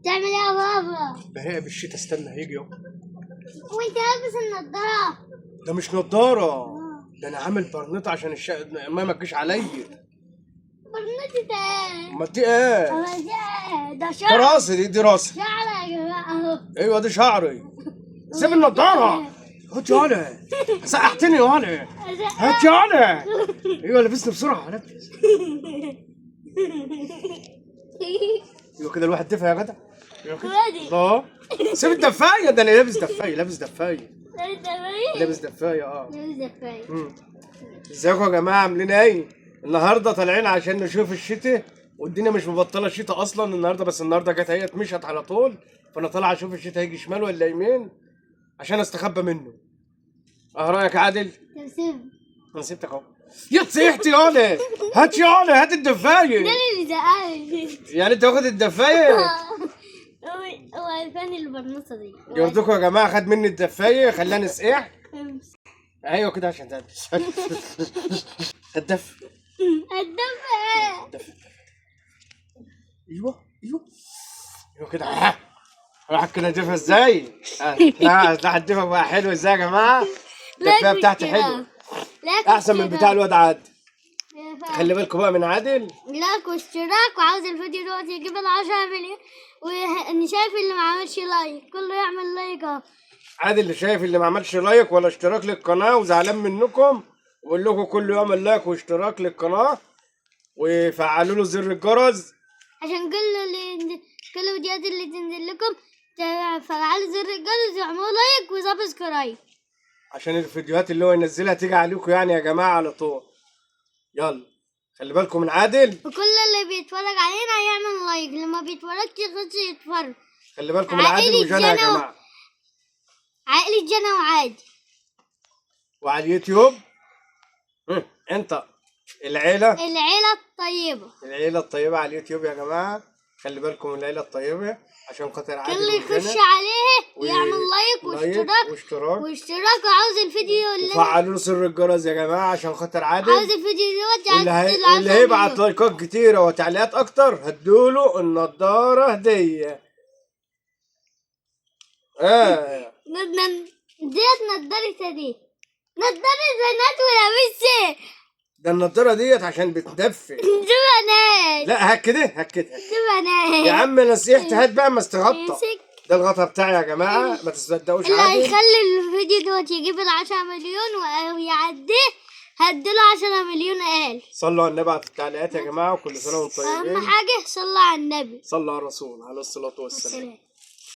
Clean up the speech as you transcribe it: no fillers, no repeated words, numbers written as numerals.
بتعمل ايه يا بابا؟ براقب الشتا، استنى هيجي اهو. وانت لابس النضاره؟ ده مش نضاره، ده انا عامل برنيطه عشان الميه ما تجيش عليا. برنامج ايه؟ امال دي ايه؟ هو ده ده شعر. راسي، دي راسي. شعر يا جماعه اهو. ايوه دي شعري. سيب النضاره. هات يالا، سقحتني يالا. هات يالا. ايوه لبسني بسرعه، لبس. ايوه كده الواحد دفع يا جدع. ايوه كده. الله. سيب الدفايه، ده انا لابس دفايه، لابس دفايه. لابس دفايه اه. لابس دفايه. ازيكم يا جماعه، عاملين ايه؟ النهارده طالعين عشان نشوف الشتاء، والدنيا مش مبطله شتاء اصلا النهارده، بس النهارده جت هي مشت على طول، فانا طالع اشوف الشتاء هيجي شمال ولا يمين عشان استخبى منه. اه رايك يا عادل؟ انا سبتك اهو. يا تصيحت يالا. هات يالا، هات الدفايه. ده اللي زعلني. يعني انت واخد الدفايه؟ هو عرفان البرنوسه دي. يرضيكم يا جماعه، خد مني الدفايه خلاني سقيح. ايوه كده عشان ده الدف. الدفايه. ايوه ايوه كده. راح كده ادفها ازاي؟ لا لا الدفا بقى حلو ازاي يا جماعه؟ الدفايه بتاعتي حلوه احسن من بتاع الواد عادل. خلي بالكم بقى من عادل. لايك واشتراك، وعاوز الفيديو دلوقتي يجيب ال10 مليون، واني شايف اللي ما عملش لايك كله يعمل لايك اهو. عادل اللي شايف اللي ما عملش لايك ولا اشتراك للقناه وزعلان منكم، بقول لكم كله يعمل لايك واشتراك للقناه وفعلوا له زر الجرس عشان كل الفيديوهات اللي تنزل لكم تفعلوا زر الجرس ويعملوا لايك وسبسكرايب عشان الفيديوهات اللي هو ينزلها تيجي عليكم يعني يا جماعه على طول. يلا خلي بالكم من عادل. وكل اللي بيتفرج علينا يعمل لايك، اللي ما بيتفرجش يخش يتفرج. خلي بالكم من عادل وجنى يا جماعه. عائلة جنى وعادل. وعلى اليوتيوب انت العيله الطيبة. العيله الطيبه على اليوتيوب يا جماعه. خلي بالكم من العيله الطيبه عشان خاطر عادل كل يخش عليه ويعمل لايك واشتراك وعاوز الفيديو اللي وفعلوا له سر الجرس يا جماعه عشان خاطر عادل. عاوز الفيديو دلوقتي. واللي هيبعت لايكات كتيره وتعليقات اكتر هدوله النضاره هديه. ديت نضارتها دي نضارة بنات ولابسة. ده النضاره ديت عشان بتدفي. دي بنات. لا هات كده دي بنات يا عم نصيحتي، هات بقى ما استغطى. ده الغطا بتاعي يا جماعه، ما تصدقوش اللي عادل. هيخلي الفيديو دوت يجيب ال10 مليون ويعديه هديله 10 مليون قال. صلوا على النبي على التعليقات يا جماعه، وكل سنه وانتم طيبين. اهم حاجه صلوا على النبي، صلوا على الرسول عليه الصلاه والسلام.